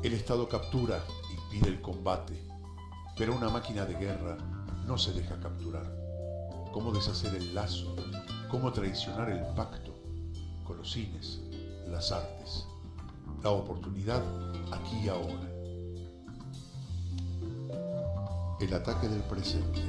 El Estado captura y pide el combate, pero una máquina de guerra no se deja capturar. ¿Cómo deshacer el lazo? ¿Cómo traicionar el pacto? Con los cines, las artes, la oportunidad aquí y ahora. El ataque del presente.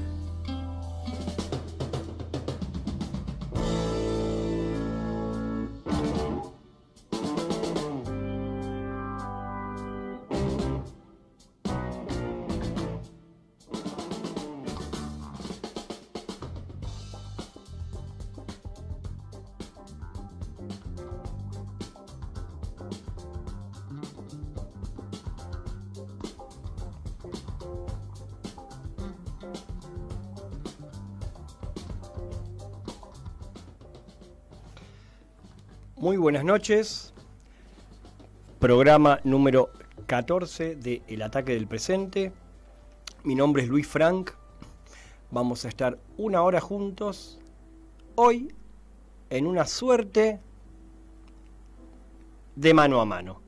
Muy buenas noches, programa número 14 de El Ataque del Presente. Mi nombre es Luis Frank, vamos a estar una hora juntos, hoy en una suerte de mano a mano.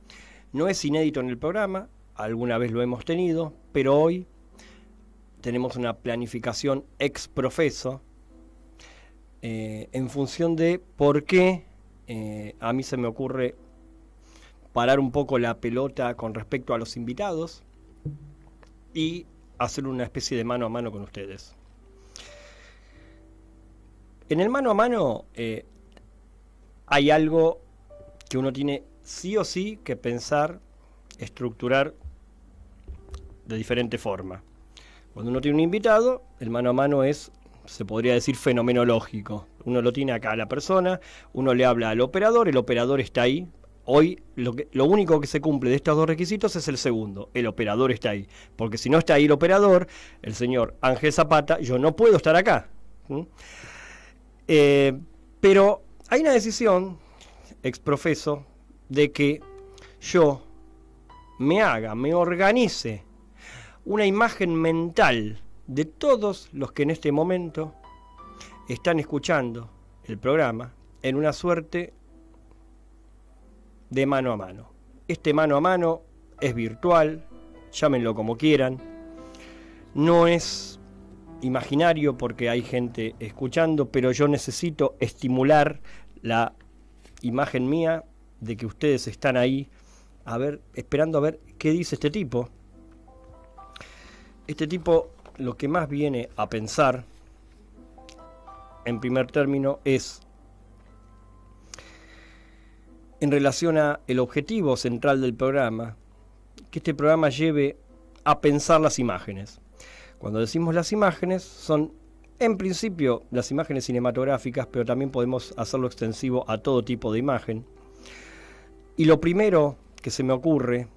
No es inédito en el programa, alguna vez lo hemos tenido, pero hoy tenemos una planificación ex profeso en función de por qué a mí se me ocurre parar un poco la pelota con respecto a los invitados y hacer una especie de mano a mano con ustedes. En el mano a mano hay algo que uno tiene sí o sí que pensar, estructurar de diferente forma. Cuando uno tiene un invitado, el mano a mano es, se podría decir, fenomenológico. Uno lo tiene acá a la persona, uno le habla al operador, el operador está ahí. Hoy lo único que se cumple de estos dos requisitos es el segundo, el operador está ahí. Porque si no está ahí el operador, el señor Ángel Zapata, yo no puedo estar acá. Pero hay una decisión, exprofeso, de que yo me organice una imagen mental de todos los que en este momento están escuchando el programa en una suerte de mano a mano. Este mano a mano es virtual, llámenlo como quieran, no es imaginario porque hay gente escuchando, pero yo necesito estimular la imagen mía de que ustedes están ahí a ver, esperando a ver qué dice este tipo. Este tipo lo que más viene a pensar, en primer término, es en relación a el objetivo central del programa, que este programa lleve a pensar las imágenes. Cuando decimos las imágenes, son en principio las imágenes cinematográficas, pero también podemos hacerlo extensivo a todo tipo de imagen. Y lo primero que se me ocurre,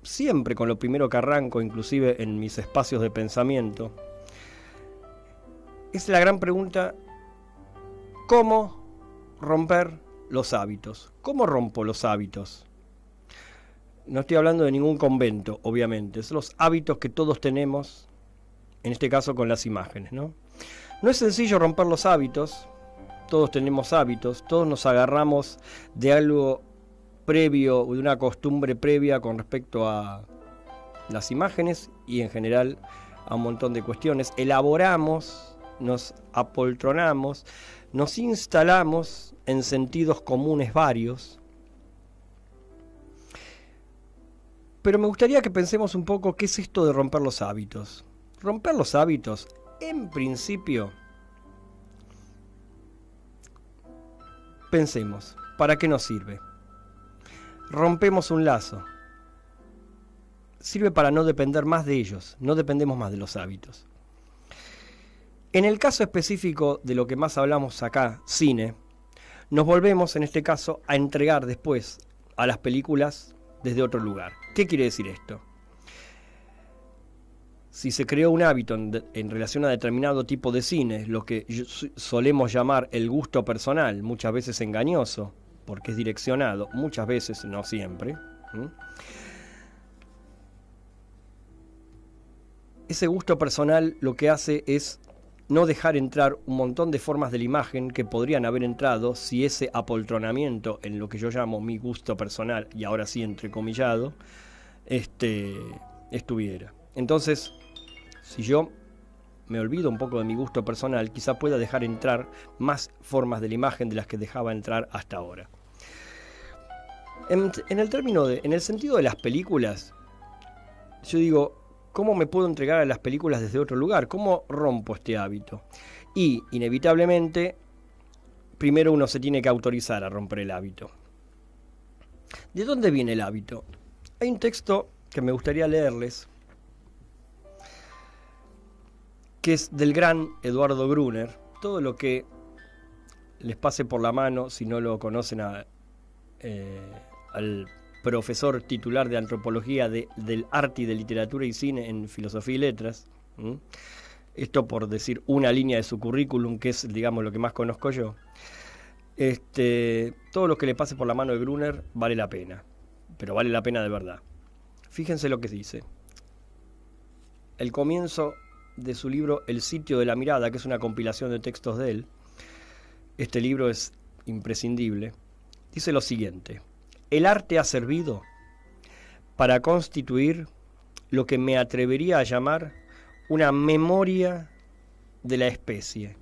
siempre con lo primero que arranco, inclusive en mis espacios de pensamiento, es la gran pregunta: ¿cómo romper los hábitos? ¿Cómo rompo los hábitos? No estoy hablando de ningún convento, obviamente, son los hábitos que todos tenemos, en este caso con las imágenes, ¿no? No es sencillo romper los hábitos, todos tenemos hábitos, todos nos agarramos de algo previo, de una costumbre previa con respecto a las imágenes y en general a un montón de cuestiones. Elaboramos, nos apoltronamos, nos instalamos en sentidos comunes varios. Pero me gustaría que pensemos un poco qué es esto de romper los hábitos. Romper los hábitos, en principio, pensemos, ¿para qué nos sirve? Rompemos un lazo. Sirve para no depender más de ellos, no dependemos más de los hábitos. En el caso específico de lo que más hablamos acá, cine, nos volvemos en este caso a entregar después a las películas desde otro lugar. ¿Qué quiere decir esto? Si se creó un hábito en relación a determinado tipo de cine, lo que solemos llamar el gusto personal, muchas veces engañoso, porque es direccionado, muchas veces, no siempre. Ese gusto personal lo que hace es no dejar entrar un montón de formas de la imagen que podrían haber entrado si ese apoltronamiento en lo que yo llamo mi gusto personal, y ahora sí entrecomillado, estuviera. Entonces, si yo me olvido un poco de mi gusto personal, quizá pueda dejar entrar más formas de la imagen de las que dejaba entrar hasta ahora. En el sentido de las películas, yo digo, ¿cómo me puedo entregar a las películas desde otro lugar? ¿Cómo rompo este hábito? Y, inevitablemente, primero uno se tiene que autorizar a romper el hábito. ¿De dónde viene el hábito? Hay un texto que me gustaría leerles, que es del gran Eduardo Gruner. Todo lo que les pase por la mano, si no lo conocen al profesor titular de Antropología del Arte y de Literatura y Cine en Filosofía y Letras. Esto por decir una línea de su currículum, que es, digamos, lo que más conozco yo. Todo lo que le pase por la mano de Gruner vale la pena, pero vale la pena de verdad. Fíjense lo que dice. El comienzo de su libro El sitio de la mirada, que es una compilación de textos de él. Este libro es imprescindible. Dice lo siguiente: el arte ha servido para constituir lo que me atrevería a llamar una memoria de la especie,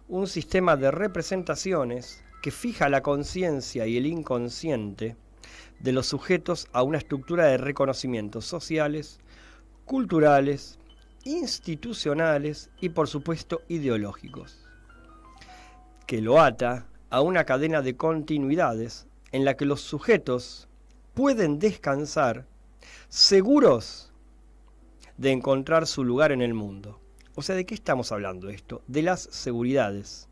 un sistema de representaciones que fija la conciencia y el inconsciente de los sujetos a una estructura de reconocimientos sociales, culturales, institucionales y, por supuesto, ideológicos, que lo ata a una cadena de continuidades en la que los sujetos pueden descansar seguros de encontrar su lugar en el mundo. O sea, ¿de qué estamos hablando esto? De las seguridades.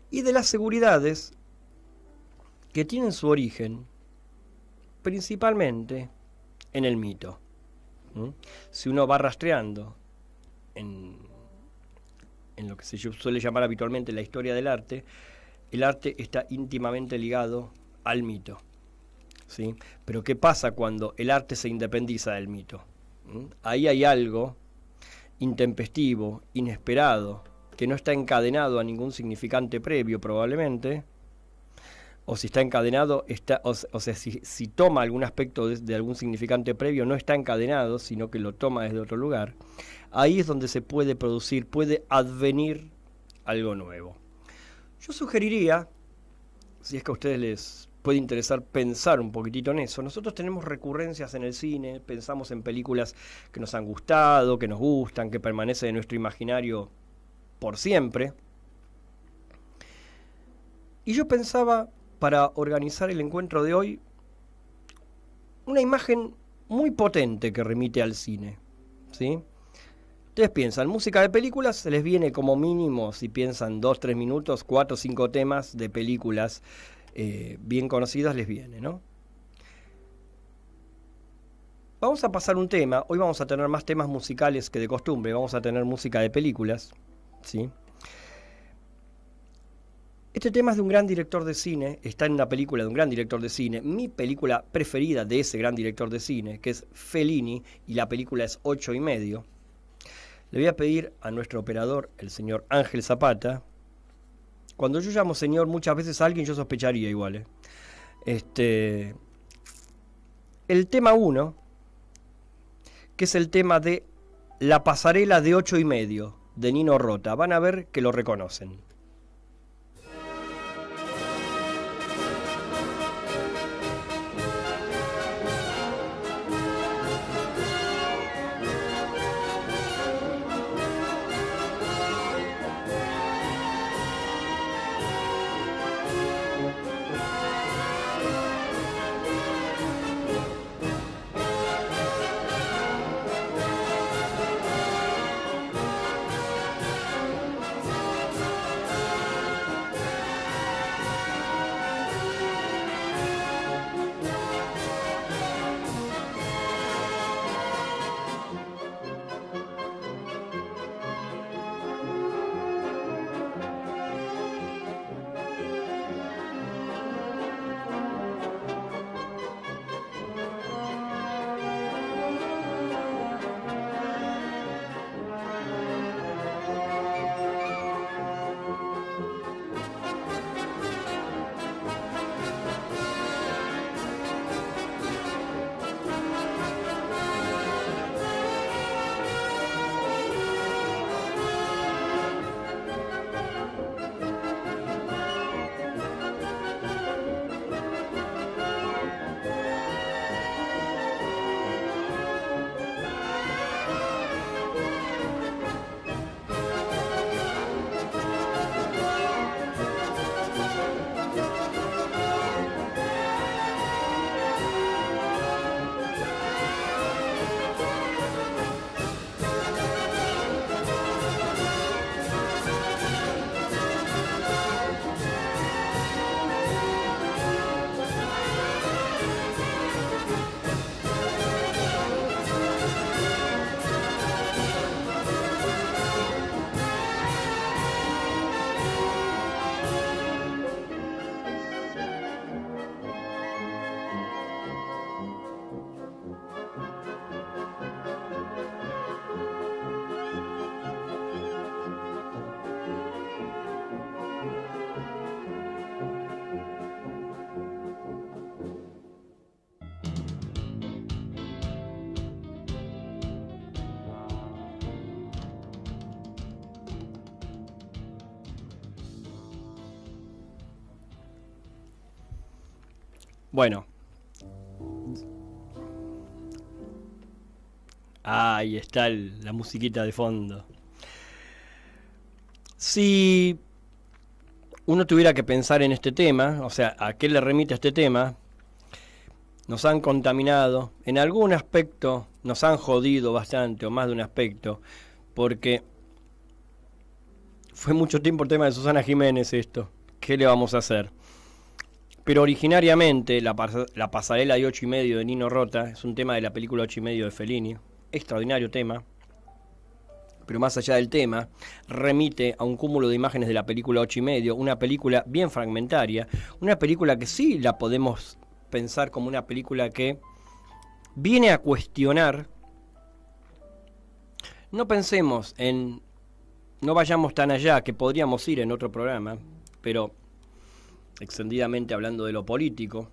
Y de las seguridades que tienen su origen principalmente en el mito. Si uno va rastreando en lo que se suele llamar habitualmente la historia del arte, el arte está íntimamente ligado al mito, ¿sí? Pero ¿qué pasa cuando el arte se independiza del mito? Ahí hay algo intempestivo, inesperado, que no está encadenado a ningún significante previo probablemente, o si está encadenado, si toma algún aspecto de algún significante previo, no está encadenado, sino que lo toma desde otro lugar. Ahí es donde se puede producir, puede advenir algo nuevo. Yo sugeriría, si es que a ustedes les puede interesar pensar un poquitito en eso, nosotros tenemos recurrencias en el cine, pensamos en películas que nos han gustado, que nos gustan, que permanecen en nuestro imaginario por siempre. Y yo pensaba, para organizar el encuentro de hoy, una imagen muy potente que remite al cine, ¿sí? Ustedes piensan, música de películas, se les viene como mínimo, si piensan 2-3 minutos, 4 o 5 temas de películas bien conocidas les viene, ¿no? Vamos a pasar un tema, hoy vamos a tener más temas musicales que de costumbre, vamos a tener música de películas, ¿sí? Este tema es de un gran director de cine, está en una película de un gran director de cine, mi película preferida de ese gran director de cine, que es Fellini, y la película es 8,5. Le voy a pedir a nuestro operador, el señor Ángel Zapata. Cuando yo llamo señor, muchas veces a alguien yo sospecharía igual. El tema 1, que es el tema de La pasarela de 8,5, de Nino Rota. Van a ver que lo reconocen. Bueno, ahí está la musiquita de fondo. Si uno tuviera que pensar en este tema, o sea, ¿a qué le remite este tema? Nos han contaminado, en algún aspecto nos han jodido bastante, o más de un aspecto, porque fue mucho tiempo el tema de Susana Jiménez esto. ¿Qué le vamos a hacer? Pero originariamente la pasarela de 8:30 de Nino Rota es un tema de la película 8:30 de Fellini, extraordinario tema, pero más allá del tema, remite a un cúmulo de imágenes de la película 8:30, una película bien fragmentaria, una película que sí la podemos pensar como una película que viene a cuestionar. No pensemos en, no vayamos tan allá, que podríamos ir en otro programa, pero extendidamente hablando de lo político,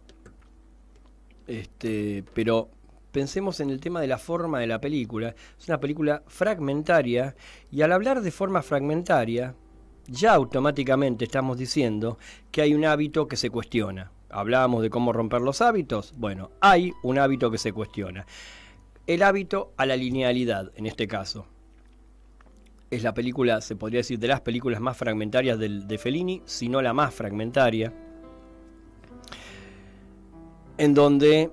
pero pensemos en el tema de la forma de la película. Es una película fragmentaria, y al hablar de forma fragmentaria, ya automáticamente estamos diciendo que hay un hábito que se cuestiona. Hablábamos de cómo romper los hábitos. Bueno, hay un hábito que se cuestiona. El hábito a la linealidad, en este caso. Es la película, se podría decir, de las películas más fragmentarias de Fellini, si no la más fragmentaria, en donde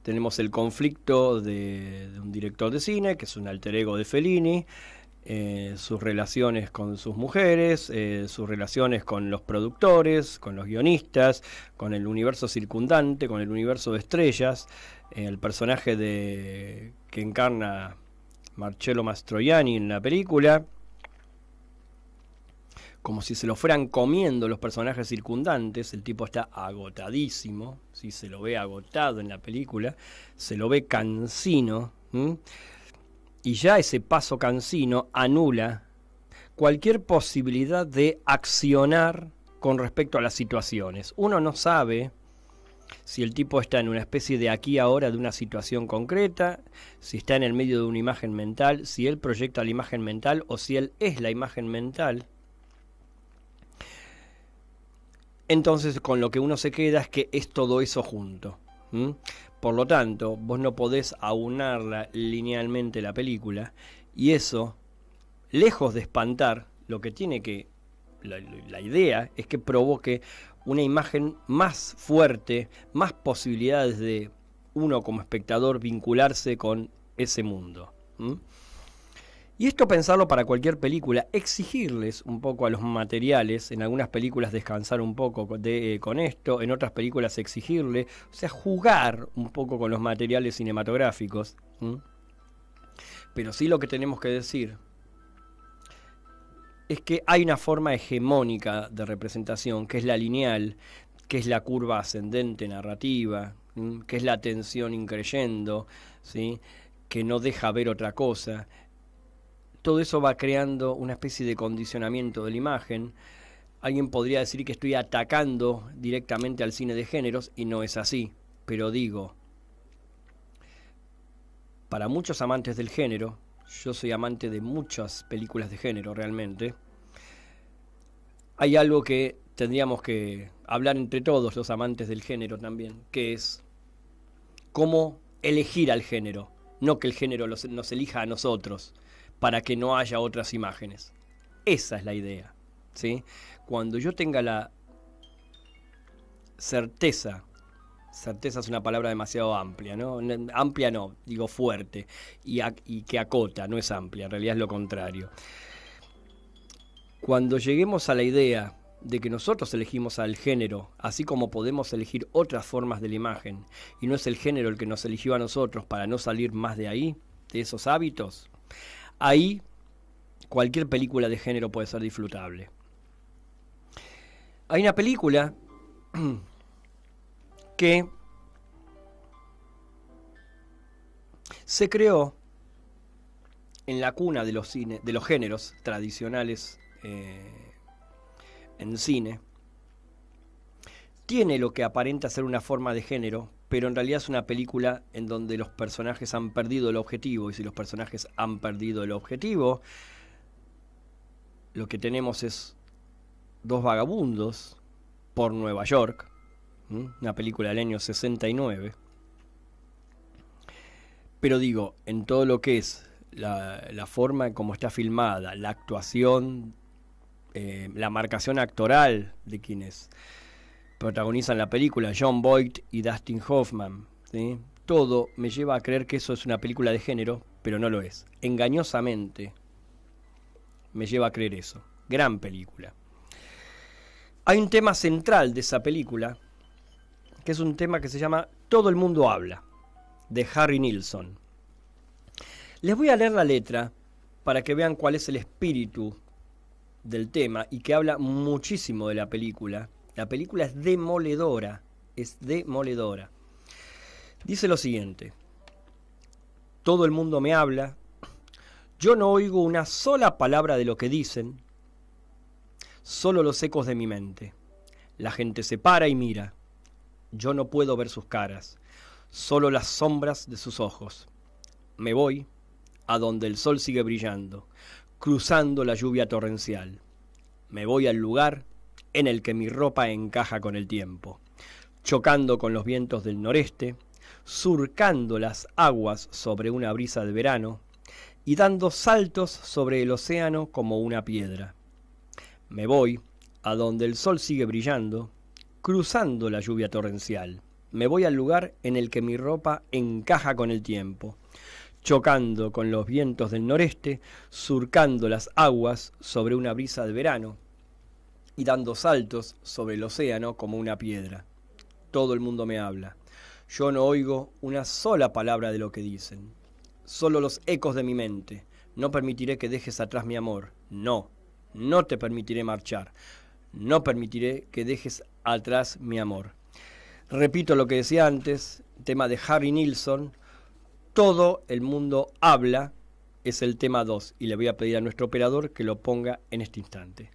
tenemos el conflicto de un director de cine, que es un alter ego de Fellini, sus relaciones con sus mujeres, sus relaciones con los productores, con los guionistas, con el universo circundante, con el universo de estrellas, el personaje que encarna Marcello Mastroianni en la película, como si se lo fueran comiendo los personajes circundantes. El tipo está agotadísimo, ¿sí? Se lo ve agotado en la película, se lo ve cansino, y ya ese paso cansino anula cualquier posibilidad de accionar con respecto a las situaciones. Uno no sabe si el tipo está en una especie de aquí ahora de una situación concreta, si está en el medio de una imagen mental, si él proyecta la imagen mental o si él es la imagen mental. Entonces con lo que uno se queda es que es todo eso junto. Por lo tanto, vos no podés aunarla linealmente la película, y eso, lejos de espantar, lo que tiene que, la idea es que provoque una imagen más fuerte, más posibilidades de uno como espectador vincularse con ese mundo. Y esto pensarlo para cualquier película, exigirles un poco a los materiales, en algunas películas descansar un poco con esto, en otras películas exigirle, o sea, jugar un poco con los materiales cinematográficos. Pero sí lo que tenemos que decir es que hay una forma hegemónica de representación, que es la lineal, que es la curva ascendente narrativa, que es la tensión increyendo, ¿sí? Que no deja ver otra cosa. Todo eso va creando una especie de condicionamiento de la imagen. Alguien podría decir que estoy atacando directamente al cine de géneros, y no es así. Pero digo, para muchos amantes del género, yo soy amante de muchas películas de género realmente, hay algo que tendríamos que hablar entre todos los amantes del género también, que es cómo elegir al género, no que el género nos elija a nosotros, para que no haya otras imágenes. Esa es la idea, ¿sí? Cuando yo tenga la certeza es una palabra demasiado amplia, ¿no? Amplia no, digo fuerte, y que acota, no es amplia, en realidad es lo contrario. Cuando lleguemos a la idea de que nosotros elegimos al género, así como podemos elegir otras formas de la imagen, y no es el género el que nos eligió a nosotros para no salir más de ahí, de esos hábitos, ahí cualquier película de género puede ser disfrutable. Hay una película que se creó en la cuna de los géneros tradicionales en cine. Tiene lo que aparenta ser una forma de género, pero en realidad es una película en donde los personajes han perdido el objetivo, y si los personajes han perdido el objetivo, lo que tenemos es dos vagabundos por Nueva York, una película del año 69. Pero digo, en todo lo que es la forma en cómo está filmada, la actuación, la marcación actoral de quienes protagonizan la película, Jon Voight y Dustin Hoffman, ¿sí? Todo me lleva a creer que eso es una película de género, pero no lo es. Engañosamente me lleva a creer eso. Gran película. Hay un tema central de esa película, que es un tema que se llama Todo el mundo habla, de Harry Nilsson. Les voy a leer la letra para que vean cuál es el espíritu del tema y que habla muchísimo de la película. La película es demoledora, es demoledora. Dice lo siguiente: todo el mundo me habla, yo no oigo una sola palabra de lo que dicen, solo los ecos de mi mente. La gente se para y mira, yo no puedo ver sus caras, solo las sombras de sus ojos. Me voy a donde el sol sigue brillando, cruzando la lluvia torrencial. Me voy al lugar en el que mi ropa encaja con el tiempo, chocando con los vientos del noreste, surcando las aguas sobre una brisa de verano y dando saltos sobre el océano como una piedra. Me voy a donde el sol sigue brillando, cruzando la lluvia torrencial. Me voy al lugar en el que mi ropa encaja con el tiempo, chocando con los vientos del noreste, surcando las aguas sobre una brisa de verano y dando saltos sobre el océano como una piedra. Todo el mundo me habla. Yo no oigo una sola palabra de lo que dicen, solo los ecos de mi mente. No permitiré que dejes atrás mi amor. No, no te permitiré marchar. No permitiré que dejes atrás mi amor. Repito lo que decía antes, tema de Harry Nilsson. Todo el mundo habla es el tema 2 y le voy a pedir a nuestro operador que lo ponga en este instante.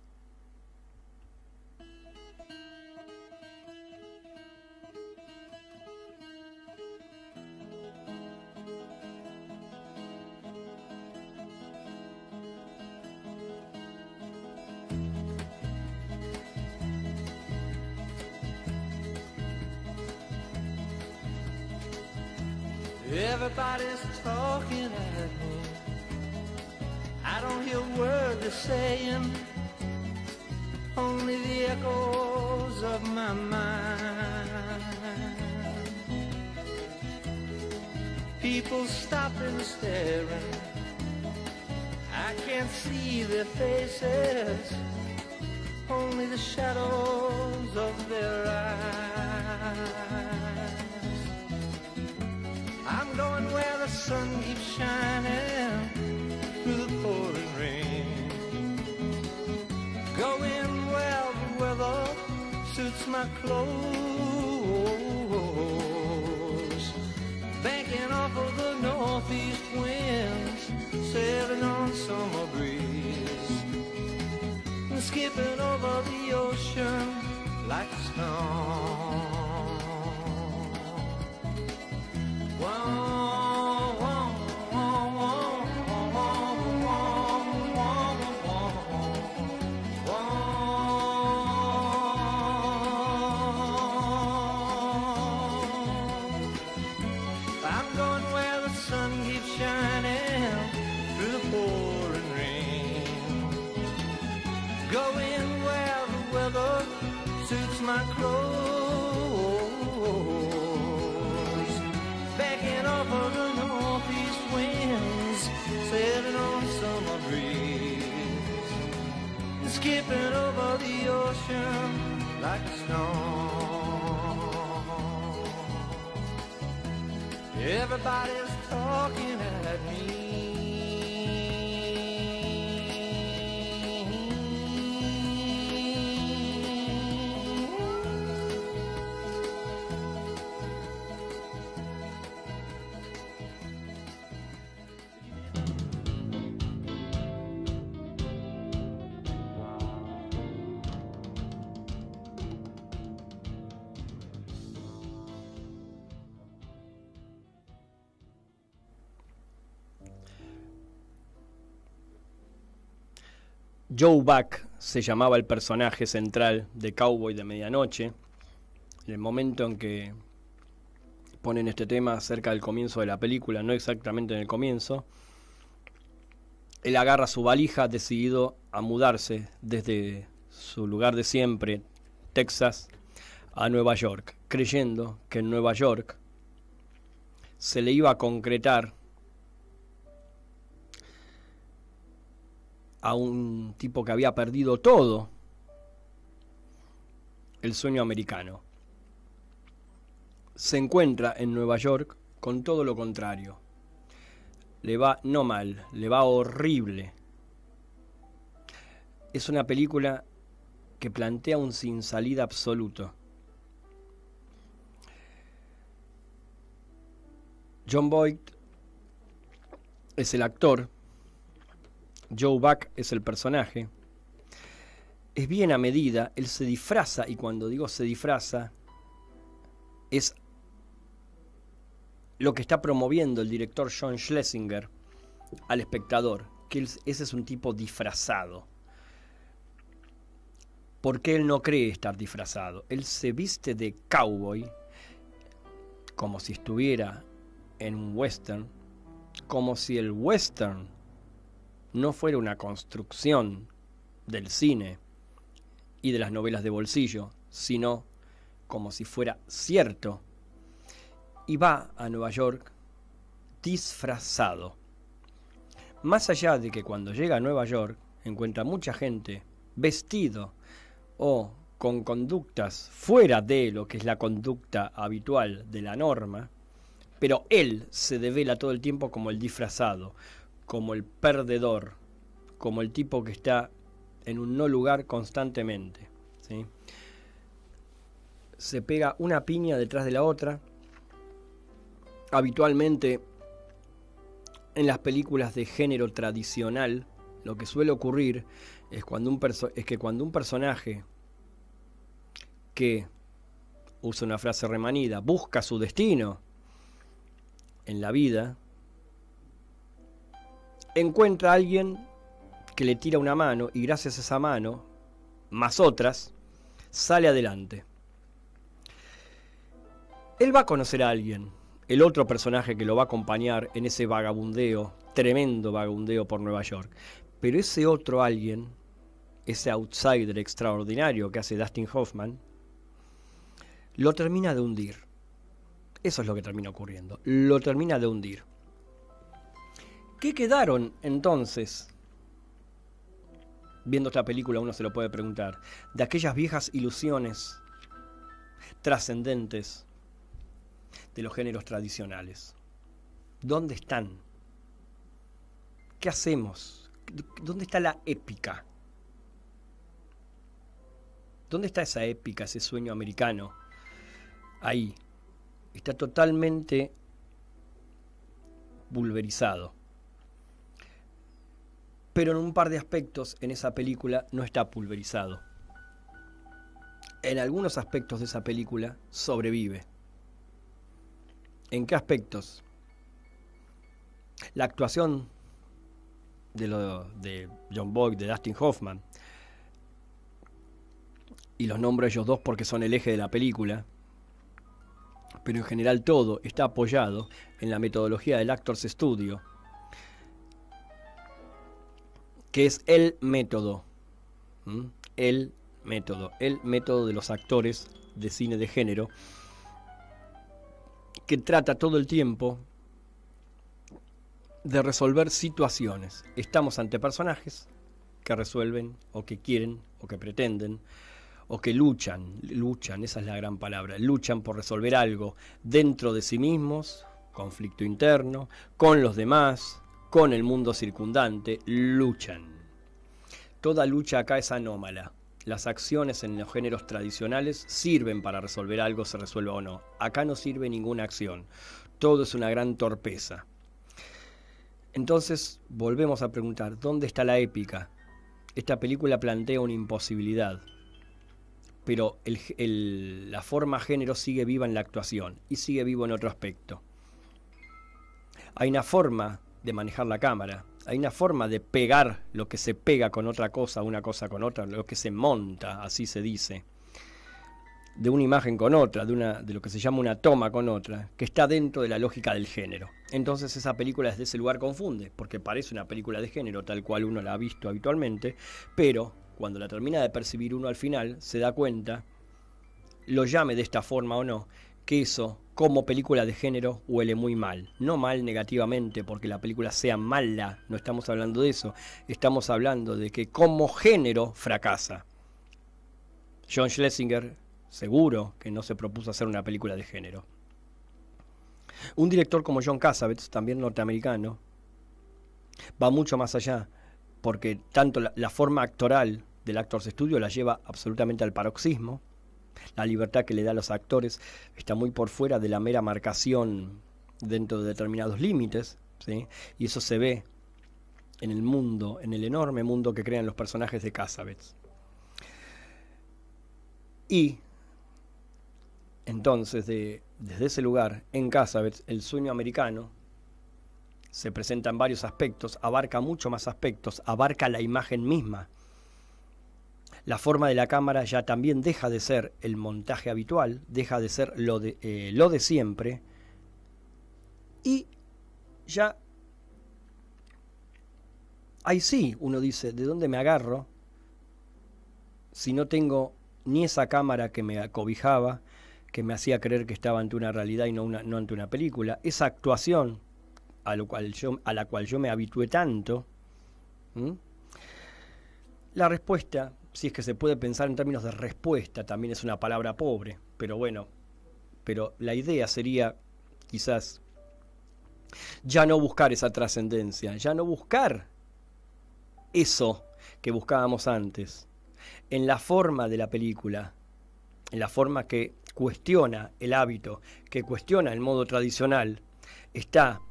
Everybody's talking at me. I don't hear a word they're saying, only the echoes of my mind. People stopping, staring. I can't see their faces, only the shadows of their eyes. I'm going where the sun keeps shining through the pouring rain, going where the weather suits my clothes, banking off of the northeast winds, sailing on summer breeze, and skipping over the ocean like a stone. My clothes, backing off of the northeast winds, sailing on summer breeze, and skipping over the ocean like a stone. Everybody's talking at me. Joe Buck se llamaba el personaje central de Cowboy de Medianoche. En el momento en que ponen este tema cerca del comienzo de la película, no exactamente en el comienzo, él agarra su valija decidido a mudarse desde su lugar de siempre, Texas, a Nueva York, creyendo que en Nueva York se le iba a concretar a un tipo que había perdido todo el sueño americano. Se encuentra en Nueva York con todo lo contrario. Le va no mal, le va horrible. Es una película que plantea un sin salida absoluto. Jon Voight es el actor, Joe Buck es el personaje. Es bien a medida, él se disfraza, y cuando digo se disfraza, es lo que está promoviendo el director John Schlesinger al espectador, que ese es un tipo disfrazado. Porque él no cree estar disfrazado. Él se viste de cowboy, como si estuviera en un western, como si el western no fuera una construcción del cine y de las novelas de bolsillo, sino como si fuera cierto. Y va a Nueva York disfrazado. Más allá de que cuando llega a Nueva York encuentra mucha gente vestido o con conductas fuera de lo que es la conducta habitual de la norma, pero él se devela todo el tiempo como el disfrazado, como el perdedor, como el tipo que está en un no lugar constantemente, ¿sí? Se pega una piña detrás de la otra. Habitualmente en las películas de género tradicional lo que suele ocurrir es que cuando un personaje que, usa una frase remanida, busca su destino en la vida, encuentra a alguien que le tira una mano y gracias a esa mano, más otras, sale adelante. Él va a conocer a alguien, el otro personaje que lo va a acompañar en ese vagabundeo, tremendo vagabundeo por Nueva York. Pero ese otro alguien, ese outsider extraordinario que hace Dustin Hoffman, lo termina de hundir. Eso es lo que termina ocurriendo. Lo termina de hundir. ¿Qué quedaron entonces? Viendo esta película uno se lo puede preguntar. De aquellas viejas ilusiones trascendentes de los géneros tradicionales. ¿Dónde están? ¿Qué hacemos? ¿Dónde está la épica? ¿Dónde está esa épica, ese sueño americano? Ahí. Está totalmente pulverizado. Pero en un par de aspectos en esa película no está pulverizado. En algunos aspectos de esa película sobrevive. ¿En qué aspectos? La actuación de Jon Voight, de Dustin Hoffman, y los nombro a ellos dos porque son el eje de la película, pero en general todo está apoyado en la metodología del Actors Studio, que es el método de los actores de cine de género, que trata todo el tiempo de resolver situaciones. Estamos ante personajes que resuelven, o que quieren, o que pretenden, o que luchan, esa es la gran palabra, luchan por resolver algo dentro de sí mismos, conflicto interno, con los demás, con el mundo circundante, luchan. Toda lucha acá es anómala. Las acciones en los géneros tradicionales sirven para resolver algo, se resuelva o no. Acá no sirve ninguna acción. Todo es una gran torpeza. Entonces, volvemos a preguntar, ¿dónde está la épica? Esta película plantea una imposibilidad, pero la forma género sigue viva en la actuación y sigue vivo en otro aspecto. Hay una forma de manejar la cámara, hay una forma de pegar lo que se pega con otra cosa, una cosa con otra, lo que se monta, así se dice. de una imagen con otra, de lo que se llama una toma con otra, que está dentro de la lógica del género. Entonces esa película desde ese lugar confunde, porque parece una película de género tal cual uno la ha visto habitualmente, pero cuando la termina de percibir uno al final, se da cuenta, lo llame de esta forma o no, que eso como película de género huele muy mal. No mal negativamente porque la película sea mala, no estamos hablando de eso, estamos hablando de que como género fracasa. John Schlesinger seguro que no se propuso hacer una película de género. Un director como John Cassavetes, también norteamericano, va mucho más allá, porque tanto la forma actoral del Actors Studio la lleva absolutamente al paroxismo. La libertad que le da a los actores está muy por fuera de la mera marcación dentro de determinados límites, ¿sí? Y eso se ve en el mundo, en el enorme mundo que crean los personajes de Cassavetes. Y entonces, desde ese lugar, en Cassavetes, el sueño americano se presenta en varios aspectos, abarca mucho más aspectos, abarca la imagen misma. La forma de la cámara ya también deja de ser el montaje habitual, deja de ser lo de siempre, y ya ahí sí uno dice, ¿de dónde me agarro si no tengo ni esa cámara que me acobijaba, que me hacía creer que estaba ante una realidad y no ante una película? Esa actuación a la cual yo me habitué tanto. La respuesta, si es que se puede pensar en términos de respuesta, también es una palabra pobre, pero bueno, pero la idea sería quizás ya no buscar esa trascendencia, ya no buscar eso que buscábamos antes, en la forma de la película, en la forma que cuestiona el hábito, que cuestiona el modo tradicional, está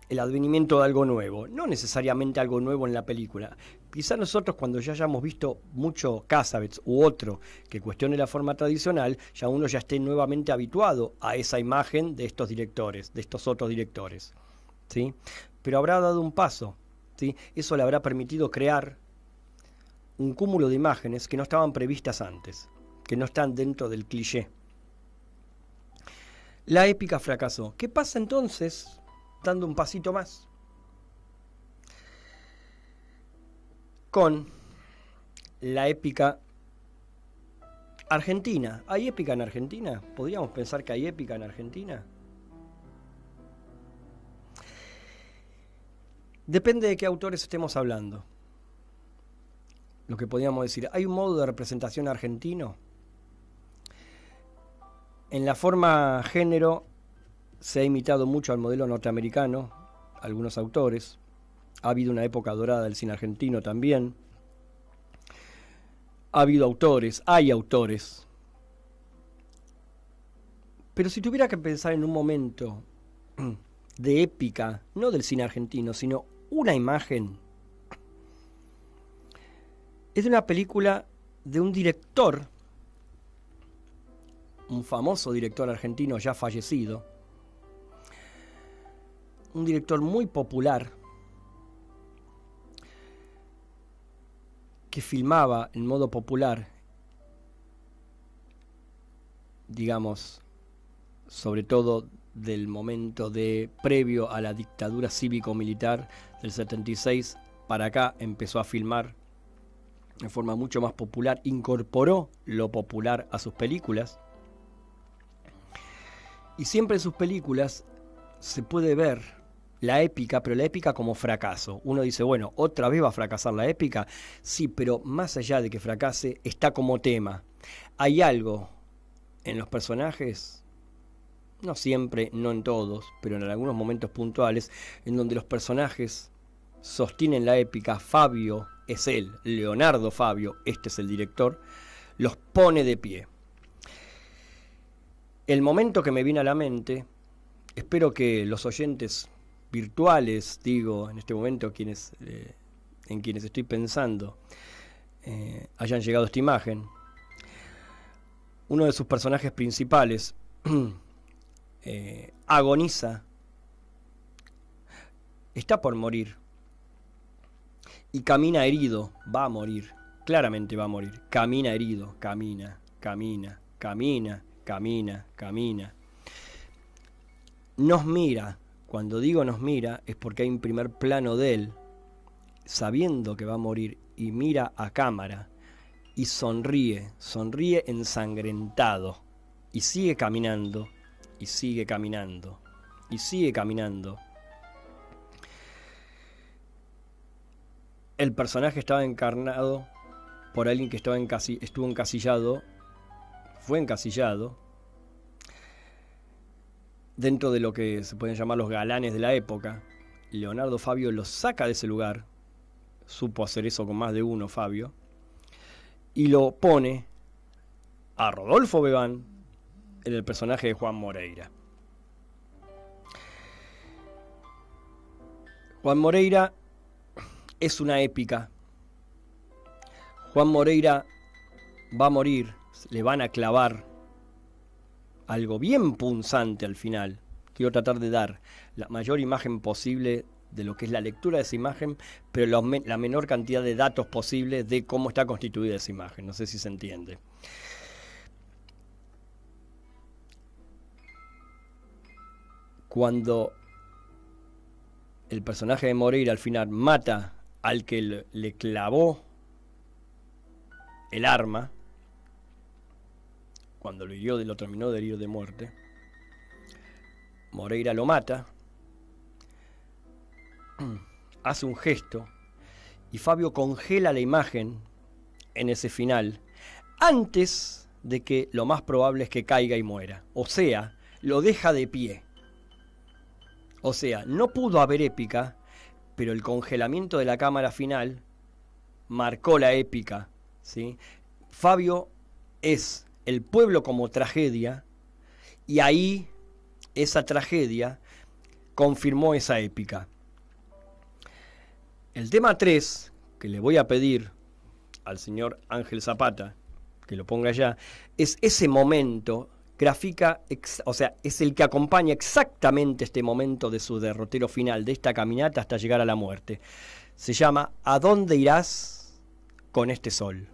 el advenimiento de algo nuevo, no necesariamente algo nuevo en la película. Quizás nosotros, cuando ya hayamos visto mucho Cassavetes u otro que cuestione la forma tradicional, ya uno ya esté nuevamente habituado a esa imagen de estos directores, de estos otros directores, ¿sí? Pero habrá dado un paso, ¿sí? Eso le habrá permitido crear un cúmulo de imágenes que no estaban previstas antes, que no están dentro del cliché. La épica fracasó. ¿Qué pasa entonces, dando un pasito más, con la épica argentina? ¿Hay épica en Argentina? ¿Podríamos pensar que hay épica en Argentina? Depende de qué autores estemos hablando. Lo que podríamos decir, ¿hay un modo de representación argentino? En la forma género se ha imitado mucho al modelo norteamericano, algunos autores. Ha habido una época dorada del cine argentino también. Ha habido autores, hay autores. Pero si tuviera que pensar en un momento de épica, no del cine argentino, sino una imagen, es de una película de un director, un famoso director argentino ya fallecido, un director muy popular, que filmaba en modo popular, digamos, sobre todo del momento previo a la dictadura cívico-militar del 76 para acá, empezó a filmar de forma mucho más popular, incorporó lo popular a sus películas, y siempre en sus películas se puede ver la épica, pero la épica como fracaso. Uno dice, bueno, ¿otra vez va a fracasar la épica? Sí, pero más allá de que fracase, está como tema. Hay algo en los personajes, no siempre, no en todos, pero en algunos momentos puntuales, en donde los personajes sostienen la épica. Fabio es él, Leonardo Fabio, este es el director, los pone de pie. El momento que me viene a la mente, espero que los oyentes virtuales, digo, en este momento, en quienes estoy pensando, hayan llegado a esta imagen. Uno de sus personajes principales agoniza, está por morir y camina herido, va a morir, claramente va a morir, camina herido, camina, camina, camina, camina. Nos mira. Cuando digo nos mira es porque hay un primer plano de él, sabiendo que va a morir, y mira a cámara y sonríe, sonríe ensangrentado, y sigue caminando, y sigue caminando, y sigue caminando. El personaje estaba encarnado por alguien que estuvo encasillado, fue encasillado dentro de lo que se pueden llamar los galanes de la época. Leonardo Fabio lo saca de ese lugar, supo hacer eso con más de uno Fabio, y lo pone a Rodolfo Bebán en el personaje de Juan Moreira. Juan Moreira es una épica. Juan Moreira va a morir, le van a clavar algo bien punzante al final. Quiero tratar de dar la mayor imagen posible de lo que es la lectura de esa imagen, pero la menor cantidad de datos posible de cómo está constituida esa imagen. No sé si se entiende. Cuando el personaje de Moreira al final mata al que le clavó el arma, cuando lo hirió, lo terminó de herir de muerte, Moreira lo mata, hace un gesto y Fabio congela la imagen en ese final antes de que lo más probable es que caiga y muera. O sea, lo deja de pie. O sea, no pudo haber épica, pero el congelamiento de la cámara final marcó la épica, ¿sí? Fabio es el pueblo como tragedia, y ahí esa tragedia confirmó esa épica. El tema 3, que le voy a pedir al señor Ángel Zapata que lo ponga allá, es ese momento, grafica, o sea, es el que acompaña exactamente este momento de su derrotero final, de esta caminata hasta llegar a la muerte. Se llama ¿A dónde irás con este sol?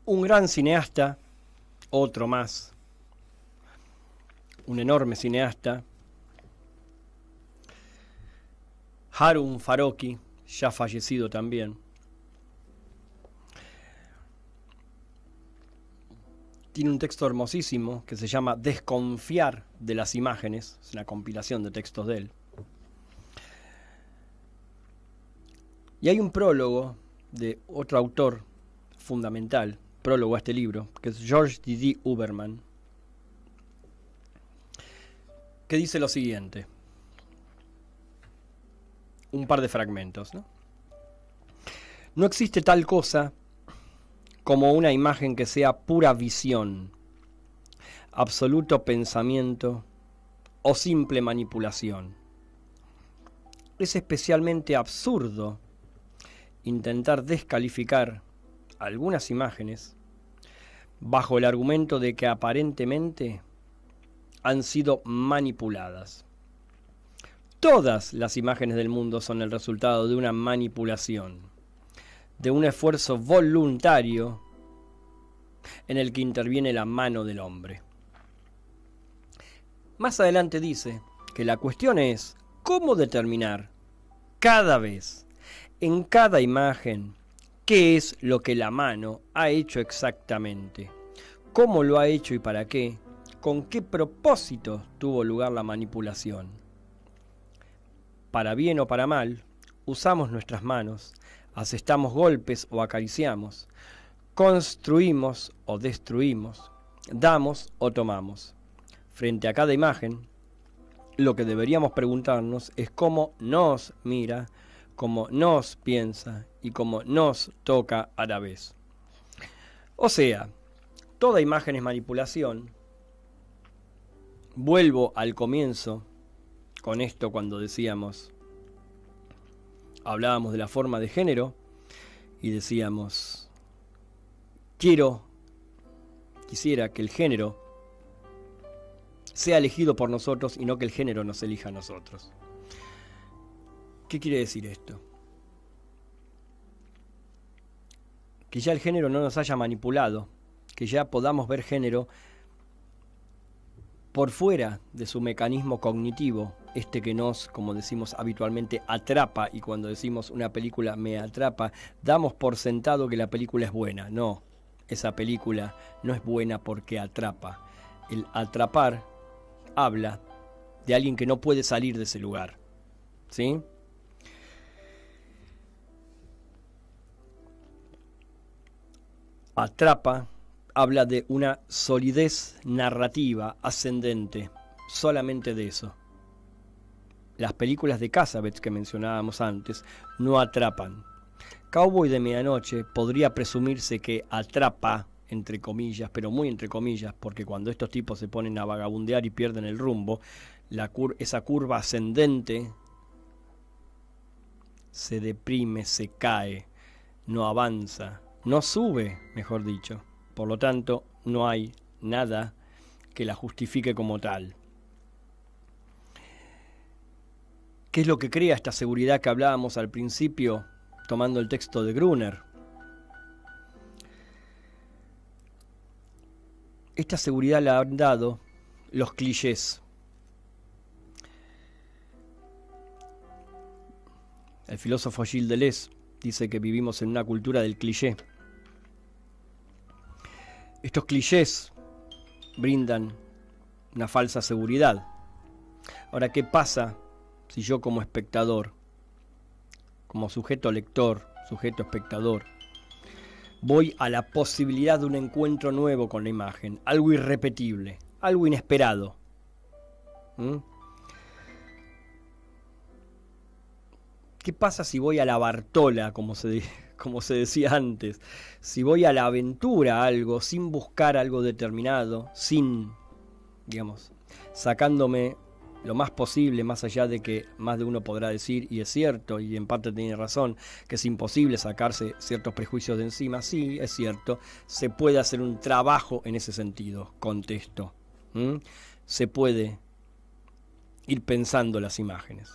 un gran cineasta, otro más, un enorme cineasta, Harun Farocki, ya fallecido también. Tiene un texto hermosísimo que se llama Desconfiar de las imágenes, es una compilación de textos de él. Y hay un prólogo de otro autor fundamental, prólogo a este libro, que es George D.D. Uberman, que dice lo siguiente. Un par de fragmentos, ¿no? No existe tal cosa como una imagen que sea pura visión, absoluto pensamiento o simple manipulación. Es especialmente absurdo intentar descalificar algunas imágenes bajo el argumento de que aparentemente han sido manipuladas. Todas las imágenes del mundo son el resultado de una manipulación, de un esfuerzo voluntario en el que interviene la mano del hombre. Más adelante dice que la cuestión es cómo determinar cada vez, en cada imagen, qué es lo que la mano ha hecho exactamente, cómo lo ha hecho y para qué, con qué propósito tuvo lugar la manipulación. Para bien o para mal, usamos nuestras manos, asestamos golpes o acariciamos, construimos o destruimos, damos o tomamos. Frente a cada imagen, lo que deberíamos preguntarnos es cómo nos mira, cómo nos piensa y cómo nos toca a la vez. O sea, toda imagen es manipulación. Vuelvo al comienzo con esto cuando hablábamos de la forma de género y decíamos, quisiera que el género sea elegido por nosotros y no que el género nos elija a nosotros. ¿Qué quiere decir esto? Que ya el género no nos haya manipulado, que ya podamos ver género por fuera de su mecanismo cognitivo, que nos, como decimos habitualmente, atrapa, y cuando decimos una película me atrapa, damos por sentado que la película es buena. No, esa película no es buena porque atrapa. El atrapar habla de alguien que no puede salir de ese lugar, ¿sí? Atrapa habla de una solidez narrativa ascendente, solamente de eso. Las películas de Cassavetes que mencionábamos antes no atrapan. Cowboy de Medianoche podría presumirse que atrapa, entre comillas, pero muy entre comillas, porque cuando estos tipos se ponen a vagabundear y pierden el rumbo, esa curva ascendente se deprime, se cae, no avanza, no sube, mejor dicho. Por lo tanto, no hay nada que la justifique como tal. ¿Qué es lo que crea esta seguridad que hablábamos al principio, tomando el texto de Gruner? Esta seguridad la han dado los clichés. El filósofo Gilles Deleuze dice que vivimos en una cultura del cliché. Estos clichés brindan una falsa seguridad. Ahora, ¿qué pasa si yo como espectador, como sujeto lector, sujeto espectador, voy a la posibilidad de un encuentro nuevo con la imagen, algo irrepetible, algo inesperado? ¿Qué pasa si voy a la Bartola, como se decía antes? Si voy a la aventura, algo, sin buscar algo determinado, sin, digamos, sacándome lo más posible, más allá de que más de uno podrá decir, y es cierto, y en parte tiene razón, que es imposible sacarse ciertos prejuicios de encima. Sí, es cierto, se puede hacer un trabajo en ese sentido, contesto. Se puede ir pensando las imágenes.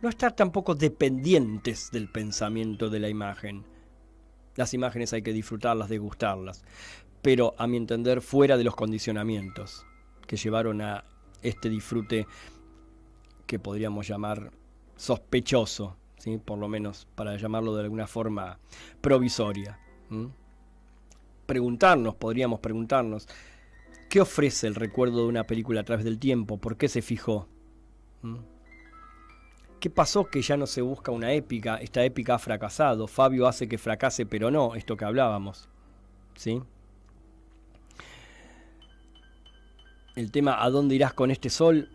No estar tampoco dependientes del pensamiento de la imagen. Las imágenes hay que disfrutarlas, degustarlas, pero a mi entender fuera de los condicionamientos que llevaron a este disfrute que podríamos llamar sospechoso, ¿sí? Por lo menos para llamarlo de alguna forma provisoria. Podríamos preguntarnos, ¿qué ofrece el recuerdo de una película a través del tiempo? ¿Por qué se fijó? ¿Qué pasó que ya no se busca una épica? Esta épica ha fracasado. Fabio hace que fracase, pero no, esto que hablábamos, ¿sí? El tema ¿a dónde irás con este sol?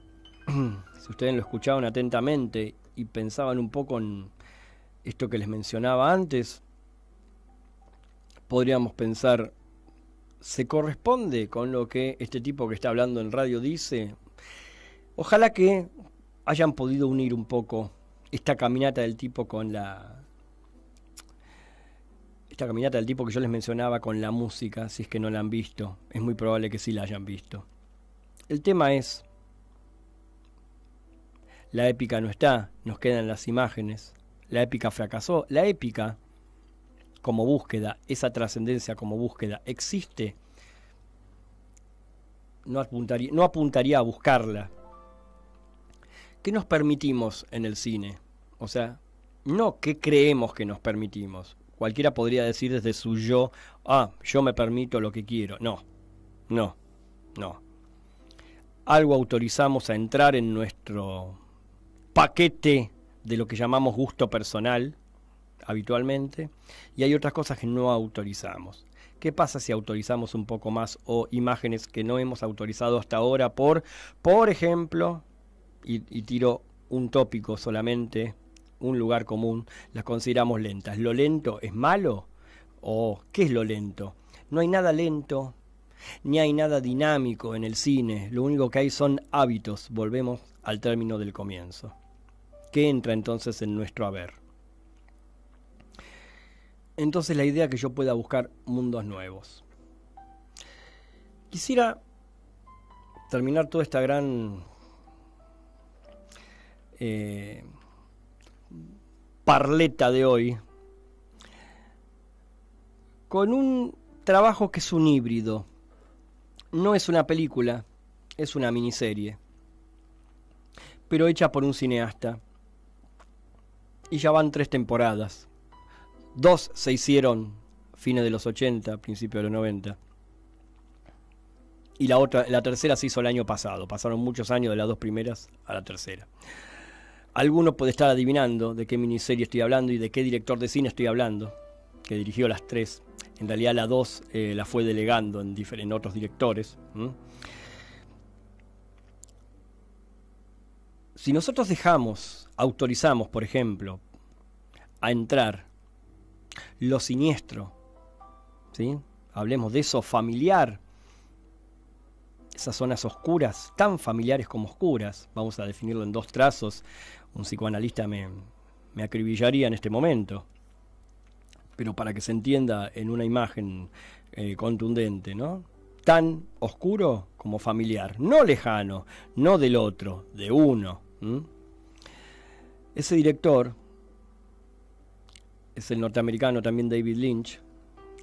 Si ustedes lo escuchaban atentamente y pensaban un poco en esto que les mencionaba antes, podríamos pensar, ¿se corresponde con lo que este tipo que está hablando en radio dice? Ojalá que hayan podido unir un poco esta caminata del tipo con esta caminata del tipo que yo les mencionaba con la música, si es que no la han visto. Es muy probable que sí la hayan visto. El tema es, la épica no está, nos quedan las imágenes. La épica fracasó. La épica como búsqueda, esa trascendencia como búsqueda, existe. No apuntaría a buscarla. ¿Qué nos permitimos en el cine? O sea, no qué creemos que nos permitimos. Cualquiera podría decir desde su yo, yo me permito lo que quiero. No. Algo autorizamos a entrar en nuestro paquete de lo que llamamos gusto personal, habitualmente, y hay otras cosas que no autorizamos. ¿Qué pasa si autorizamos un poco más o imágenes que no hemos autorizado hasta ahora por ejemplo, y tiro un tópico solamente, un lugar común, las consideramos lentas? ¿Lo lento es malo? ¿O qué es lo lento? No hay nada lento, ni hay nada dinámico en el cine. Lo único que hay son hábitos. Volvemos al término del comienzo. ¿Qué entra entonces en nuestro haber? Entonces la idea es que yo pueda buscar mundos nuevos. Quisiera terminar toda esta gran parleta de hoy con un trabajo que es un híbrido. No es una película, es una miniserie, pero hecha por un cineasta. Y ya van 3 temporadas. 2 se hicieron fines de los 80, principios de los 90. Y la tercera se hizo el año pasado. Pasaron muchos años de las 2 primeras a la tercera. Alguno puede estar adivinando de qué miniserie estoy hablando y de qué director de cine estoy hablando, que dirigió las 3. En realidad la 2 la fue delegando en otros directores. Si nosotros autorizamos, por ejemplo, a entrar lo siniestro, ¿sí? Hablemos de eso, familiar, esas zonas oscuras, tan familiares como oscuras, vamos a definirlo en 2 trazos, un psicoanalista me acribillaría en este momento, pero para que se entienda en una imagen contundente, ¿no? Tan oscuro como familiar, no lejano, no del otro, de uno. Ese director es el norteamericano también David Lynch.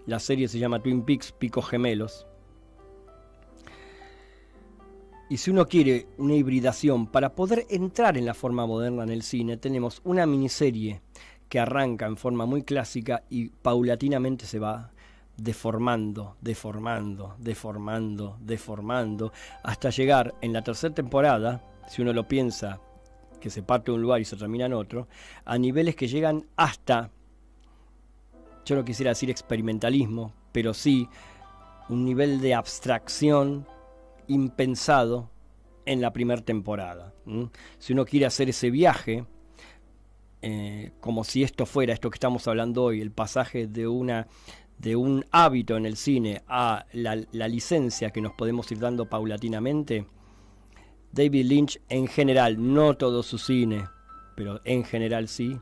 La serie se llama Twin Peaks, Picos Gemelos. Y si uno quiere una hibridación para poder entrar en la forma moderna en el cine, tenemos una miniserie que arranca en forma muy clásica y paulatinamente se va deformando, hasta llegar en la 3ª temporada, si uno lo piensa, que se parte de un lugar y se termina en otro, a niveles que llegan hasta, yo no quisiera decir experimentalismo, pero sí un nivel de abstracción impensado en la 1ª temporada. Si uno quiere hacer ese viaje, como si esto fuera, esto que estamos hablando hoy, el pasaje de un hábito en el cine a la licencia que nos podemos ir dando paulatinamente, David Lynch en general, no todo su cine, pero en general sí,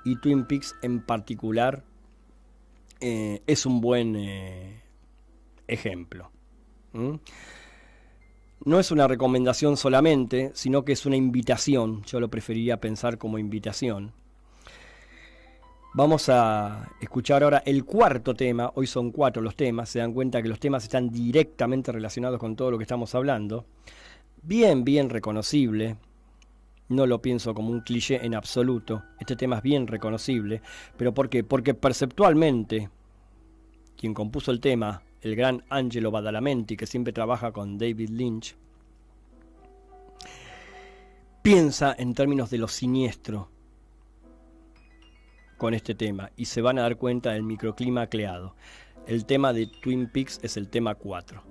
y Twin Peaks en particular, es un buen ejemplo. No es una recomendación solamente, sino que es una invitación. Yo lo preferiría pensar como invitación. Vamos a escuchar ahora el cuarto tema. Hoy son 4 los temas. Se dan cuenta que los temas están directamente relacionados con todo lo que estamos hablando. Bien reconocible. No lo pienso como un cliché en absoluto. Este tema es bien reconocible. ¿Pero por qué? Porque perceptualmente, quien compuso el tema, el gran Angelo Badalamenti, que siempre trabaja con David Lynch, piensa en términos de lo siniestro con este tema, y se van a dar cuenta del microclima creado. El tema de Twin Peaks es el tema 4.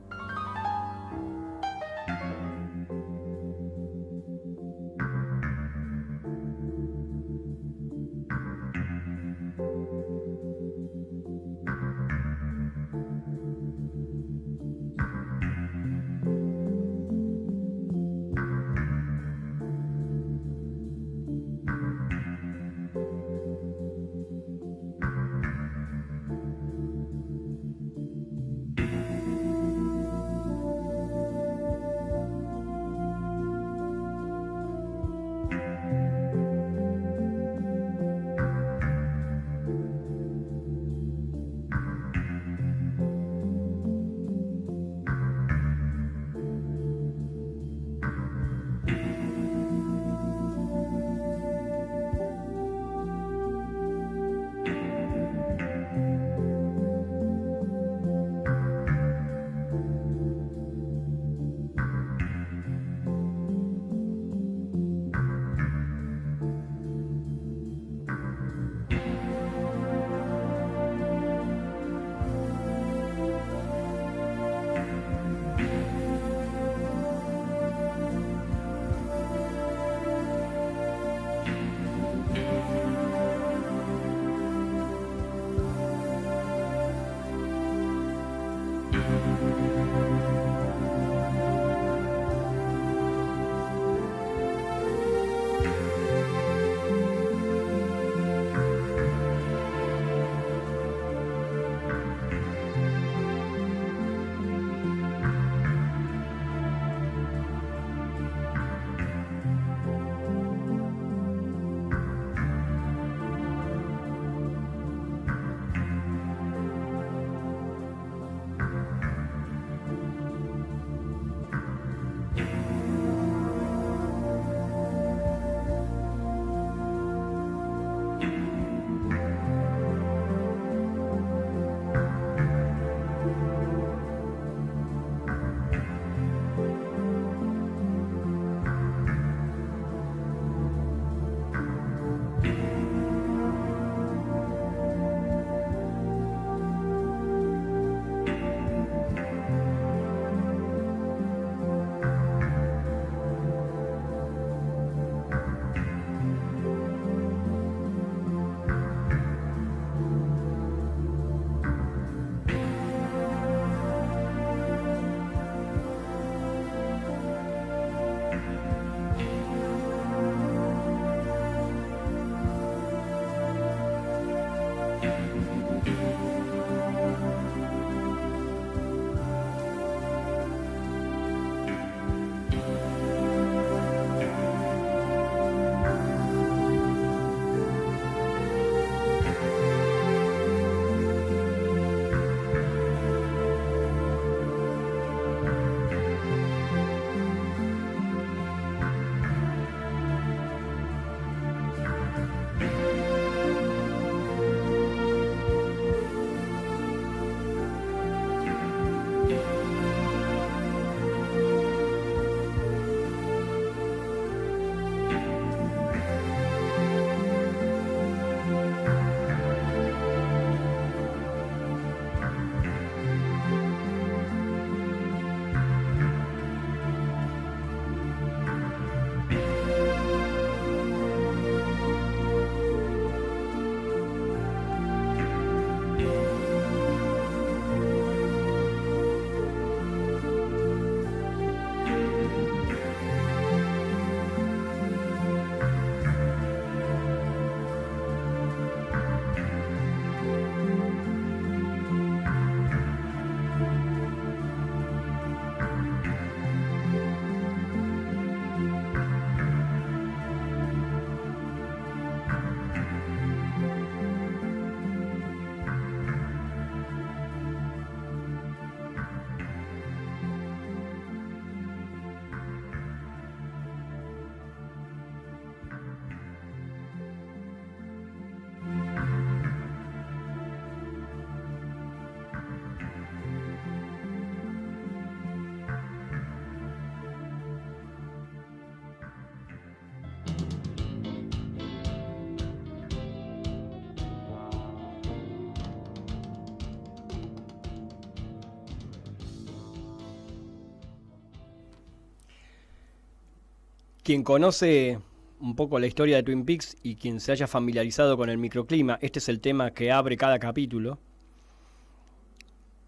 Quien conoce un poco la historia de Twin Peaks y quien se haya familiarizado con el microclima, este es el tema que abre cada capítulo,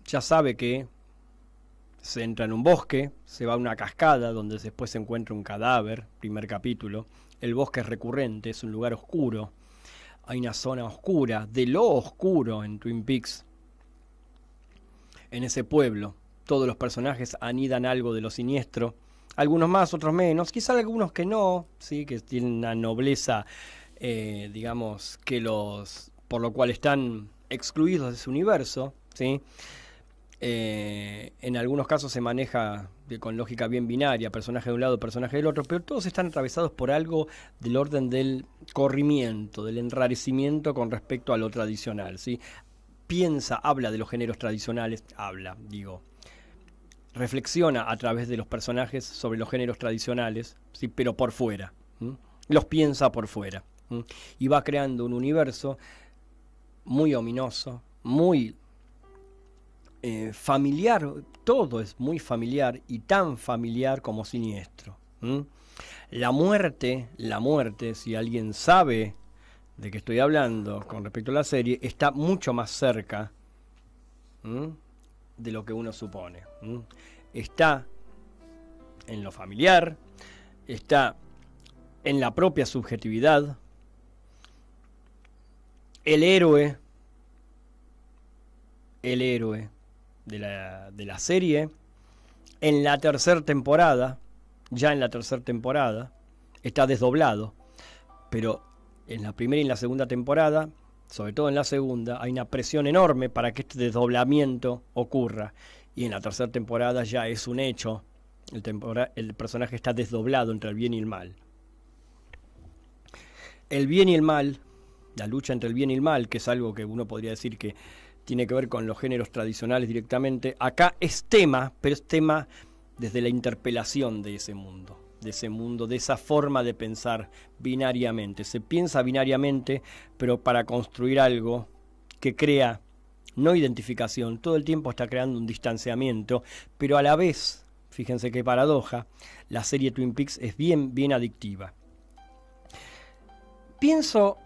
ya sabe que se entra en un bosque, se va a una cascada donde después se encuentra un cadáver, primer capítulo. El bosque es recurrente, es un lugar oscuro. Hay una zona oscura, de lo oscuro en Twin Peaks. En ese pueblo, todos los personajes anidan algo de lo siniestro. Algunos más, otros menos. Quizá algunos que no, ¿sí? Que tienen una nobleza, digamos, por lo cual están excluidos de ese universo, ¿sí? En algunos casos se maneja con lógica bien binaria, personaje de un lado, personaje del otro, pero todos están atravesados por algo del orden del corrimiento, del enrarecimiento con respecto a lo tradicional, ¿sí? Habla de los géneros tradicionales, reflexiona a través de los personajes sobre los géneros tradicionales, ¿sí? Pero por fuera, ¿sí? Los piensa por fuera, ¿sí? Y va creando un universo muy ominoso, muy familiar. Todo es muy familiar y tan familiar como siniestro. La muerte, si alguien sabe de qué estoy hablando con respecto a la serie, está mucho más cerca de lo que uno supone. Está en lo familiar, está en la propia subjetividad. El héroe de la serie, en la tercera temporada, está desdoblado, pero en la primera y en la segunda temporada, sobre todo en la segunda, hay una presión enorme para que este desdoblamiento ocurra, y en la tercera temporada ya es un hecho, el personaje está desdoblado entre el bien y el mal. El bien y el mal, la lucha entre el bien y el mal, que es algo que uno podría decir que tiene que ver con los géneros tradicionales directamente, acá es tema, pero es tema desde la interpelación de ese mundo, de esa forma de pensar binariamente. Se piensa binariamente, pero para construir algo que crea no identificación, todo el tiempo está creando un distanciamiento, pero a la vez, fíjense qué paradoja, la serie Twin Peaks es bien, bien adictiva. Pienso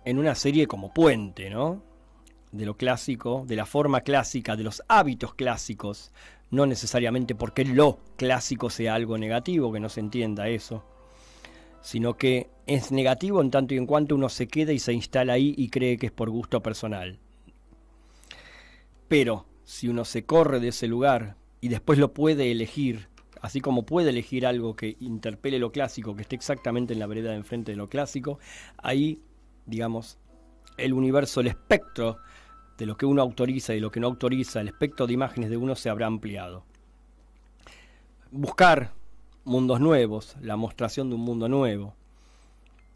en una serie como puente, ¿no? De lo clásico, de la forma clásica, de los hábitos clásicos, no necesariamente porque lo clásico sea algo negativo, que no se entienda eso, sino que es negativo en tanto y en cuanto uno se queda y se instala ahí y cree que es por gusto personal. Pero si uno se corre de ese lugar y después lo puede elegir, así como puede elegir algo que interpele lo clásico, que esté exactamente en la vereda de enfrente de lo clásico, ahí, digamos, el universo, el espectro de lo que uno autoriza y lo que no autoriza, el espectro de imágenes de uno se habrá ampliado. Buscar mundos nuevos, la mostración de un mundo nuevo,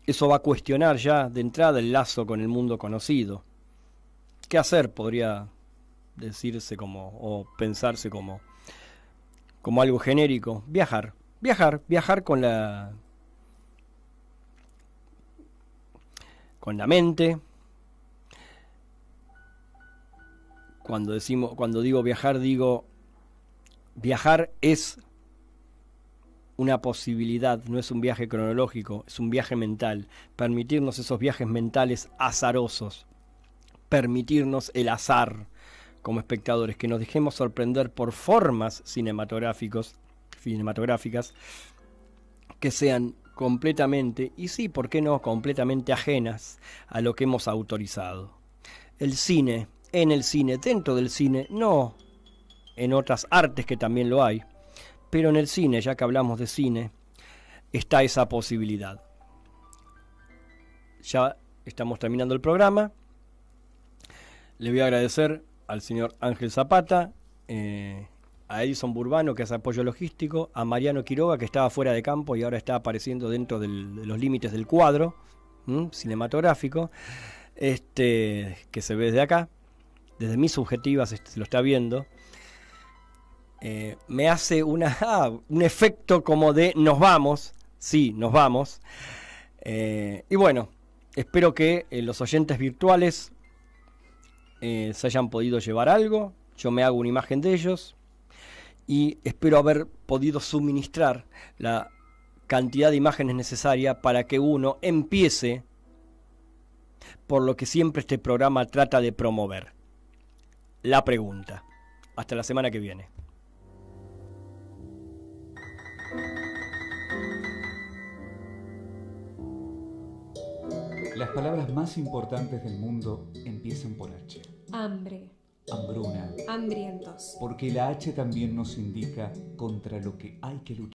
eso va a cuestionar ya de entrada el lazo con el mundo conocido. ¿Qué hacer? Podría decirse o pensarse como algo genérico. Viajar con la mente. Cuando digo viajar es una posibilidad, no es un viaje cronológico, es un viaje mental. Permitirnos esos viajes mentales azarosos, permitirnos el azar como espectadores, que nos dejemos sorprender por formas cinematográficas que sean completamente, y sí, ¿por qué no?, completamente ajenas a lo que hemos autorizado. El cine, en el cine, dentro del cine, no en otras artes que también lo hay, pero en el cine, ya que hablamos de cine, está esa posibilidad. Ya estamos terminando el programa. Le voy a agradecer al señor Ángel Zapata, a Edison Burbano, que hace apoyo logístico, a Mariano Quiroga, que estaba fuera de campo y ahora está apareciendo dentro de los límites del cuadro cinematográfico, que se ve desde acá, desde mi subjetiva se lo está viendo. Me hace un efecto como de nos vamos, sí, nos vamos. Y bueno, espero que los oyentes virtuales se hayan podido llevar algo. Yo me hago una imagen de ellos y espero haber podido suministrar la cantidad de imágenes necesaria para que uno empiece por lo que siempre este programa trata de promover: la pregunta. Hasta la semana que viene. Las palabras más importantes del mundo empiezan por H. Hambre. Hambruna. Hambrientos. Porque la H también nos indica contra lo que hay que luchar.